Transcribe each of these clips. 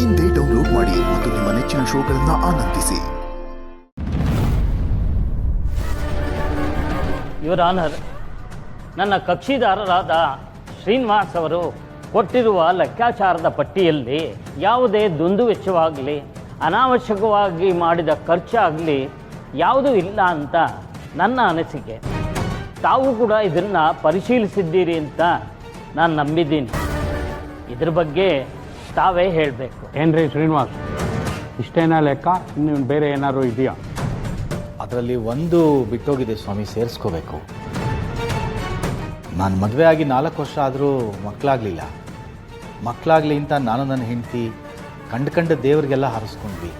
ಇಂದೇ ಡೌನ್ಲೋಡ್ ಮಾಡಿ ಮತ್ತು ನಿಮ್ಮ ನೆಚ್ಚಿನ ಶೋಗಳನ್ನು ಆನಂದಿಸಿ. ಯುವರ್ ಆನರ್, ನನ್ನ ಕಕ್ಷಿದಾರರಾದ ಶ್ರೀನಿವಾಸ್ ಅವರು ಕೊಟ್ಟಿರುವ ಲೆಕ್ಕಾಚಾರದ ಪಟ್ಟಿಯಲ್ಲಿ ಯಾವುದೇ ದುಂದುವೆಚ್ಚವಾಗಲಿ ಅನಾವಶ್ಯಕವಾಗಿ ಮಾಡಿದ ಖರ್ಚಾಗಲಿ ಯಾವುದೂ ಇಲ್ಲ ಅಂತ ನನ್ನ ಅನಿಸಿಕೆ. ತಾವು ಕೂಡ ಇದನ್ನು ಪರಿಶೀಲಿಸಿದ್ದೀರಿ ಅಂತ ನಾನು ನಂಬಿದ್ದೀನಿ. ಇದ್ರ ಬಗ್ಗೆ ತಾವೇ ಹೇಳಬೇಕು. ಏನ್ರಿ ಶ್ರೀನಿವಾಸ್, ಇಷ್ಟೇನಾ ಲೆಕ್ಕ? ಇನ್ನು ಬೇರೆ ಏನಾದ್ರು ಇದೆಯಾ? ಅದರಲ್ಲಿ ಒಂದು ಬಿಟ್ಟೋಗಿದೆ ಸ್ವಾಮಿ, ಸೇರಿಸ್ಕೋಬೇಕು. ನಾನು ಮದುವೆ ಆಗಿ 4 ವರ್ಷ ಆದರೂ ಮಕ್ಕಳಾಗಲಿಲ್ಲ. ಮಕ್ಕಳಾಗಲಿ ಅಂತ ನಾನು ನನ್ನ ಹೆಂಡತಿ ಕಂಡು ದೇವರಿಗೆಲ್ಲ ಹಾರಿಸ್ಕೊಂಡ್ವಿ.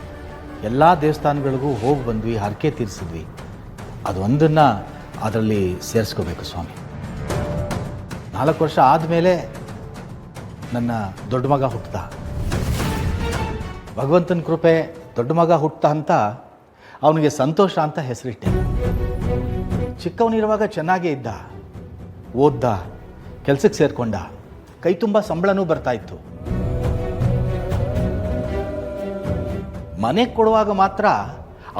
ಎಲ್ಲ ದೇವಸ್ಥಾನಗಳಿಗೂ ಹೋಗಿ ಬಂದ್ವಿ, ಹರಕೆ ತೀರಿಸಿದ್ವಿ. ಅದೊಂದನ್ನು ಅದರಲ್ಲಿ ಸೇರಿಸ್ಕೋಬೇಕು ಸ್ವಾಮಿ. 4 ವರ್ಷ ಆದಮೇಲೆ ನನ್ನ ದೊಡ್ಡ ಮಗ ಹುಟ್ಟಿದ. ಭಗವಂತನ ಕೃಪೆ, ದೊಡ್ಡ ಮಗ ಹುಟ್ಟ ಅಂತ ಅವನಿಗೆ ಸಂತೋಷ ಅಂತ ಹೆಸರಿಟ್ಟೆ. ಚಿಕ್ಕವನಿರುವಾಗ ಚೆನ್ನಾಗೇ ಇದ್ದ, ಓದ್ದ, ಕೆಲಸಕ್ಕೆ ಸೇರಿಕೊಂಡ, ಕೈ ತುಂಬ ಸಂಬಳನೂ ಬರ್ತಾಯಿತ್ತು. ಮನೆಗೆ ಕೊಡುವಾಗ ಮಾತ್ರ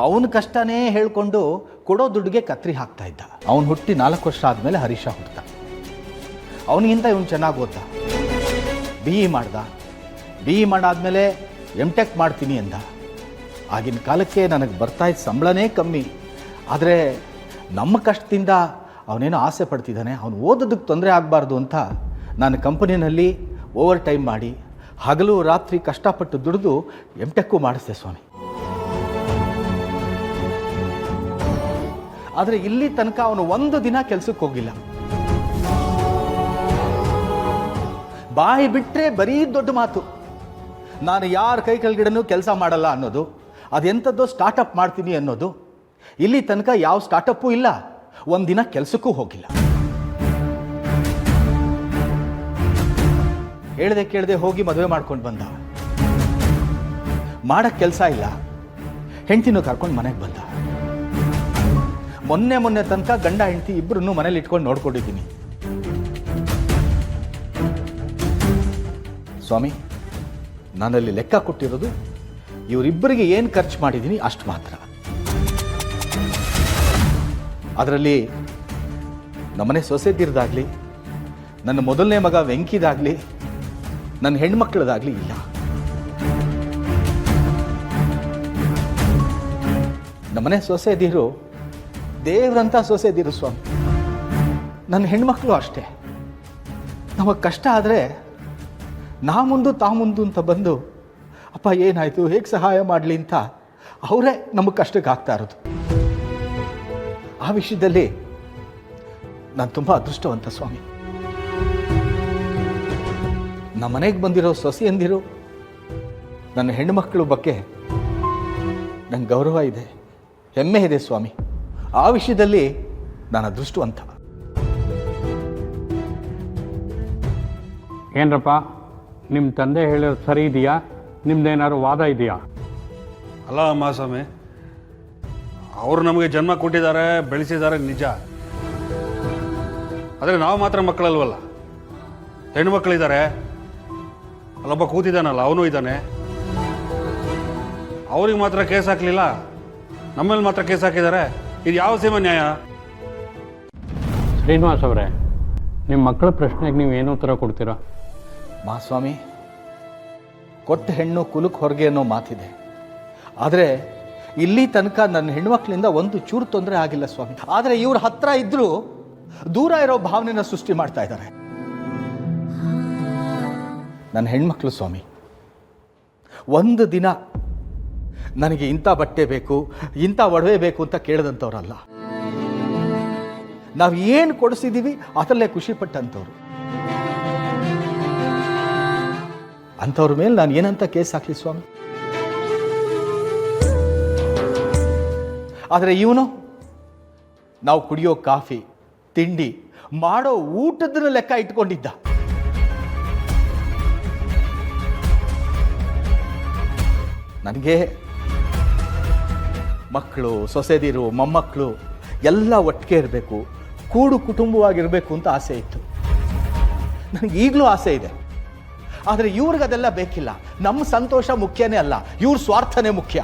ಅವನ ಕಷ್ಟನೇ ಹೇಳಿಕೊಂಡು ಕೊಡೋ ದುಡ್ಡಿಗೆ ಕತ್ರಿ ಹಾಕ್ತಾ ಇದ್ದ. ಅವನು ಹುಟ್ಟಿ 4 ವರ್ಷ ಆದಮೇಲೆ ಹರೀಶ ಹುಟ್ಟ. ಅವನಿಗಿಂತ ಇವನು ಚೆನ್ನಾಗಿ ಓದ್ದ, BE ಮಾಡ್ದ. BE ಮಾಡಾದ್ಮೇಲೆ MTech ಮಾಡ್ತೀನಿ ಅಂದ. ಆಗಿನ ಕಾಲಕ್ಕೆ ನನಗೆ ಬರ್ತಾಯಿದ್ದ ಸಂಬಳನೇ ಕಮ್ಮಿ. ಆದರೆ ನಮ್ಮ ಕಷ್ಟದಿಂದ ಅವನೇನೋ ಆಸೆ ಪಡ್ತಿದ್ದಾನೆ, ಅವನು ಓದೋದಕ್ಕೆ ತೊಂದರೆ ಆಗಬಾರ್ದು ಅಂತ ನಾನು ಕಂಪನಿನಲ್ಲಿ ಓವರ್ ಟೈಮ್ ಮಾಡಿ ಹಗಲು ರಾತ್ರಿ ಕಷ್ಟಪಟ್ಟು ದುಡಿದು MTech ಮಾಡಿಸ್ದೆ ಸ್ವಾಮಿ. ಆದರೆ ಇಲ್ಲಿ ತನಕ ಅವನು ಒಂದು ದಿನ ಕೆಲಸಕ್ಕೆ ಹೋಗಿಲ್ಲ. ಬಾಯಿ ಬಿಟ್ಟರೆ ಬರೀ ದೊಡ್ಡ ಮಾತು, ನಾನು ಯಾರ ಕೈ ಕೆಳಗಡೆನೂ ಕೆಲಸ ಮಾಡಲ್ಲ ಅನ್ನೋದು, ಅದೆಂಥದ್ದೋ ಸ್ಟಾರ್ಟಪ್ ಮಾಡ್ತೀನಿ ಅನ್ನೋದು. ಇಲ್ಲಿ ತನಕ ಯಾವ ಸ್ಟಾರ್ಟಪ್ಪೂ ಇಲ್ಲ, ಒಂದಿನ ಕೆಲಸಕ್ಕೂ ಹೋಗಿಲ್ಲ. ಹೇಳ್ದೆ ಕೇಳದೆ ಹೋಗಿ ಮದುವೆ ಮಾಡ್ಕೊಂಡು ಬಂದ. ಮಾಡಕ್ಕೆ ಕೆಲಸ ಇಲ್ಲ, ಹೆಂಡ್ತಿನೂ ಕರ್ಕೊಂಡು ಮನೆಗೆ ಬಂದ. ಮೊನ್ನೆ ತನಕ ಗಂಡ ಹೆಂಡ್ತಿ ಇಬ್ಬರನ್ನು ಮನೇಲಿ ಇಟ್ಕೊಂಡು ನೋಡ್ಕೊಂಡಿದ್ದೀನಿ ಸ್ವಾಮಿ. ನಾನಲ್ಲಿ ಲೆಕ್ಕ ಕೊಟ್ಟಿರೋದು ಇವರಿಬ್ಬರಿಗೆ ಏನು ಖರ್ಚು ಮಾಡಿದ್ದೀನಿ ಅಷ್ಟು ಮಾತ್ರ. ಅದರಲ್ಲಿ ನಮ್ಮನೆ ಸೊಸೆದಿರದಾಗಲಿ, ನನ್ನ ಮೊದಲನೇ ಮಗ ವೆಂಕಿದಾಗಲಿ, ನನ್ನ ಹೆಣ್ಮಕ್ಳದಾಗಲಿ ಇಲ್ಲ. ನಮ್ಮನೆ ಸೊಸೆದಿರು ದೇವ್ರಂಥ ಸೊಸೆದಿರು ಸ್ವಾಮಿ. ನನ್ನ ಹೆಣ್ಮಕ್ಳು ಅಷ್ಟೇ. ನಮಗೆ ಕಷ್ಟ ಆದರೆ ನಾ ಮುಂದು ತಾ ಮುಂದು ಅಂತ ಬಂದು ಅಪ್ಪ ಏನಾಯಿತು, ಹೇಗೆ ಸಹಾಯ ಮಾಡಲಿ ಅಂತ ಅವರೇ ನಮಗೆ ಕಷ್ಟಕ್ಕೆ ಆಗ್ತಾ ಇರೋದು. ಆ ವಿಷಯದಲ್ಲಿ ನಾನು ತುಂಬ ಅದೃಷ್ಟವಂತ ಸ್ವಾಮಿ. ನಮ್ಮ ಮನೆಗೆ ಬಂದಿರೋ ಸೊಸೆಯಂದಿರು, ನನ್ನ ಹೆಣ್ಣುಮಕ್ಕಳ ಬಗ್ಗೆ ನನಗೆ ಗೌರವ ಇದೆ, ಹೆಮ್ಮೆ ಇದೆ ಸ್ವಾಮಿ. ಆ ವಿಷಯದಲ್ಲಿ ನಾನು ಅದೃಷ್ಟವಂತ. ಏನ್ರಪ್ಪ, ನಿಮ್ಮ ತಂದೆ ಹೇಳೋದು ಸರಿ ಇದೆಯಾ? ನಿಮ್ದೇನಾದ್ರು ವಾದ ಇದೆಯಾ? ಅಲ್ಲ ಮಹಾಸ್ವಾಮಿ, ಅವರು ನಮಗೆ ಜನ್ಮ ಕೊಟ್ಟಿದ್ದಾರೆ, ಬೆಳೆಸಿದ್ದಾರೆ ನಿಜ. ಆದರೆ ನಾವು ಮಾತ್ರ ಮಕ್ಕಳಲ್ವಲ್ಲ, ಹೆಣ್ಣು ಮಕ್ಕಳಿದ್ದಾರೆ. ಅಲ್ಲೊಬ್ಬ ಕೂತಿದ್ದಾನಲ್ಲ, ಅವನು ಇದ್ದಾನೆ. ಅವ್ರಿಗೆ ಮಾತ್ರ ಕೇಸ್ ಹಾಕಲಿಲ್ಲ, ನಮ್ಮಲ್ಲಿ ಮಾತ್ರ ಕೇಸ್ ಹಾಕಿದ್ದಾರೆ. ಇದು ಯಾವ ಸೀಮಾ ನ್ಯಾಯ? ಶ್ರೀನಿವಾಸ್ ಅವರೇ, ನಿಮ್ಮ ಮಕ್ಕಳ ಪ್ರಶ್ನೆಗೆ ನೀವು ಏನು ಉತ್ತರ ಕೊಡ್ತೀರಾ? ಮಹಾಸ್ವಾಮಿ, ಕೊಟ್ಟ ಹೆಣ್ಣು ಕುಲಕ್ಕೆ ಹೊರಗೆ ಅನ್ನೋ ಮಾತಿದೆ. ಆದರೆ ಇಲ್ಲಿ ತನಕ ನನ್ನ ಹೆಣ್ಮಕ್ಳಿಂದ ಒಂದು ಚೂರು ತೊಂದರೆ ಆಗಿಲ್ಲ ಸ್ವಾಮಿ. ಆದರೆ ಇವ್ರ ಹತ್ರ ಇದ್ರೂ ದೂರ ಇರೋ ಭಾವನೆನ ಸೃಷ್ಟಿ ಮಾಡ್ತಾ ಇದ್ದಾರೆ ನನ್ನ ಹೆಣ್ಮಕ್ಳು ಸ್ವಾಮಿ. ಒಂದು ದಿನ ನನಗೆ ಇಂಥ ಬಟ್ಟೆ ಬೇಕು, ಇಂಥ ಒಡವೆ ಬೇಕು ಅಂತ ಕೇಳಿದಂಥವ್ರಲ್ಲ. ನಾವು ಏನು ಕೊಡಿಸಿದ್ದೀವಿ ಅದರಲ್ಲೇ ಖುಷಿ ಪಟ್ಟಂಥವ್ರು. ಅಂಥವ್ರ ಮೇಲೆ ನಾನು ಏನಂತ ಕೇಸ್ ಹಾಕಲಿ ಸ್ವಾಮಿ? ಆದರೆ ಇವನು ನಾವು ಕುಡಿಯೋ ಕಾಫಿ, ತಿಂಡಿ, ಮಾಡೋ ಊಟದ ಲೆಕ್ಕ ಇಟ್ಕೊಂಡಿದ್ದ. ನನಗೆ ಮಕ್ಕಳು, ಸೊಸೆದಿರು, ಮೊಮ್ಮಕ್ಕಳು ಎಲ್ಲ ಒಟ್ಟಿಗೆ ಇರಬೇಕು, ಕೂಡು ಕುಟುಂಬವಾಗಿರಬೇಕು ಅಂತ ಆಸೆ ಇತ್ತು. ನನಗೆ ಈಗಲೂ ಆಸೆ ಇದೆ. ಆದರೆ ಇವ್ರಿಗದೆಲ್ಲ ಬೇಕಿಲ್ಲ. ನಮ್ಮ ಸಂತೋಷ ಮುಖ್ಯನೇ ಅಲ್ಲ, ಇವ್ರ ಸ್ವಾರ್ಥನೇ ಮುಖ್ಯ.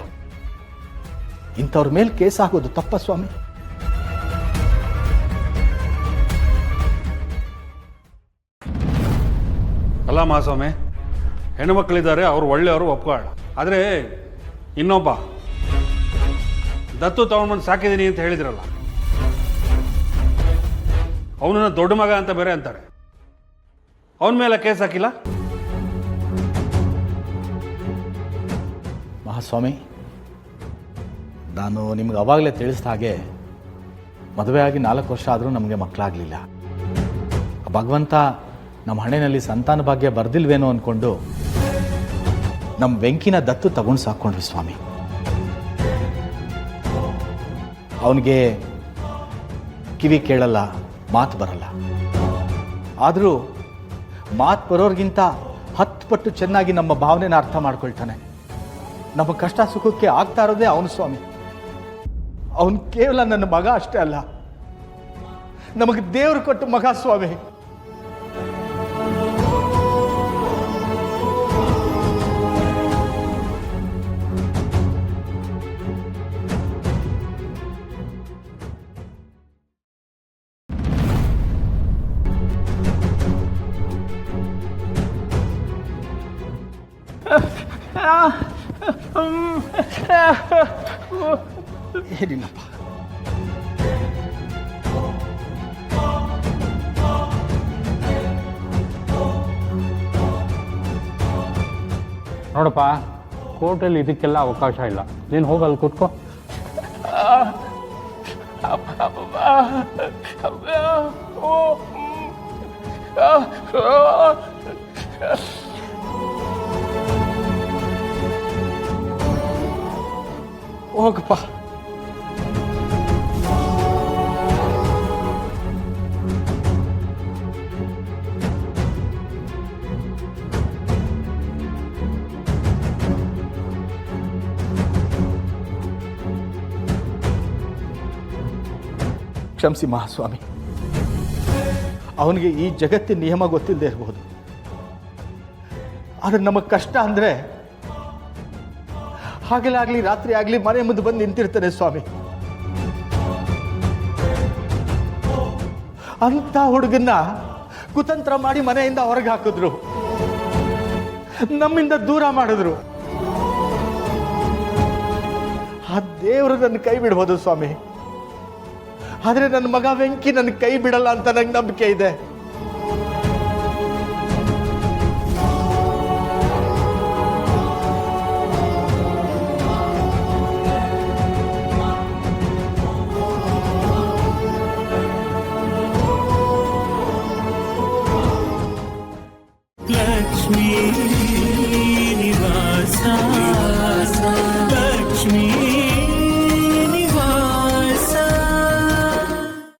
ಇಂಥವ್ರ ಮೇಲೆ ಕೇಸ್ ಆಗೋದು ತಪ್ಪ ಸ್ವಾಮಿ? ಅಲ್ಲ ಮಹಾಸ್ವಾಮಿ, ಹೆಣ್ಣುಮಕ್ಕಳಿದ್ದಾರೆ, ಅವ್ರು ಒಳ್ಳೆಯವರು, ಒಪ್ಕೊಳ್ಳ. ಆದರೆ ಇನ್ನೊಬ್ಬ ದತ್ತು ತಗೊಂಡ್ಬಂದು ಸಾಕಿದ್ದೀನಿ ಅಂತ ಹೇಳಿದ್ರಲ್ಲ, ಅವನನ್ನ ದೊಡ್ಡ ಮಗ ಅಂತ ಬೇರೆ ಅಂತಾರೆ. ಅವನ ಮೇಲೆ ಕೇಸ್ ಹಾಕಿಲ್ಲ? ಮಹಾಸ್ವಾಮಿ, ನಾನು ನಿಮ್ಗೆ ಅವಾಗಲೇ ತಿಳಿಸಿದ ಹಾಗೆ ಮದುವೆ ಆಗಿ 4 ವರ್ಷ ಆದರೂ ನಮಗೆ ಮಕ್ಕಳಾಗಲಿಲ್ಲ. ಭಗವಂತ ನಮ್ಮ ಹಣೆಯಲ್ಲಿ ಸಂತಾನ ಭಾಗ್ಯ ಬರ್ದಿಲ್ವೇನೋ ಅಂದ್ಕೊಂಡು ನಮ್ಮ ವೆಂಕಿನ ದತ್ತು ತಗೊಂಡು ಸಾಕ್ಕೊಂಡ್ವಿ ಸ್ವಾಮಿ. ಅವನಿಗೆ ಕಿವಿ ಕೇಳಲ್ಲ, ಮಾತು ಬರಲ್ಲ. ಆದರೂ ಮಾತು ಬರೋರಿಗಿಂತ 10 ಪಟ್ಟು ಚೆನ್ನಾಗಿ ನಮ್ಮ ಭಾವನೆನ ಅರ್ಥ ಮಾಡ್ಕೊಳ್ತಾನೆ. ನಮ್ಮ ಕಷ್ಟ ಸುಖಕ್ಕೆ ಆಗ್ತಾ ಇರೋದೇ ಅವನು ಸ್ವಾಮಿ. ಅವನು ಕೇವಲ ನನ್ನ ಮಗ ಅಷ್ಟೇ ಅಲ್ಲ, ನಮಗೆ ದೇವರು ಕೊಟ್ಟು ಮಗ ಸ್ವಾಮಿ. ಏನಿಲ್ಲಪ್ಪ. ನೋಡಪ್ಪ, ಕೋರ್ಟಲ್ಲಿ ಇದಕ್ಕೆಲ್ಲ ಅವಕಾಶ ಇಲ್ಲ. ನೀನು ಹೋಗಿ ಅಲ್ಲಿ ಕೂತ್ಕೋ. ಹೋಗಪ್ಪ. ಕ್ಷಮಿಸಿ ಮಹಾಸ್ವಾಮಿ, ಅವನಿಗೆ ಈ ಜಗತ್ತಿನ ನಿಯಮ ಗೊತ್ತಿಲ್ಲದೆ ಇರಬಹುದು. ಆದರೆ ನಮಗೆ ಕಷ್ಟ ಅಂದರೆ ಹಾಗೆಲಾಗಲಿ ರಾತ್ರಿ ಆಗಲಿ ಮನೆ ಮುಂದೆ ಬಂದು ನಿಂತಿರ್ತಾನೆ ಸ್ವಾಮಿ. ಅಂತ ಹುಡುಗನ್ನ ಕುತಂತ್ರ ಮಾಡಿ ಮನೆಯಿಂದ ಹೊರಗೆ ಹಾಕಿದ್ರು, ನಮ್ಮಿಂದ ದೂರ ಮಾಡಿದ್ರು. ಆ ದೇವರು ನನ್ನ ಕೈ ಬಿಡ್ಬೋದು ಸ್ವಾಮಿ, ಆದರೆ ನನ್ನ ಮಗ ವೆಂಕಿ ನನ್ನ ಕೈ ಬಿಡಲ್ಲ ಅಂತ ನಂಗೆ ನಂಬಿಕೆ ಇದೆ. ಲಕ್ಷ್ಮೀ ನಿವಾಸ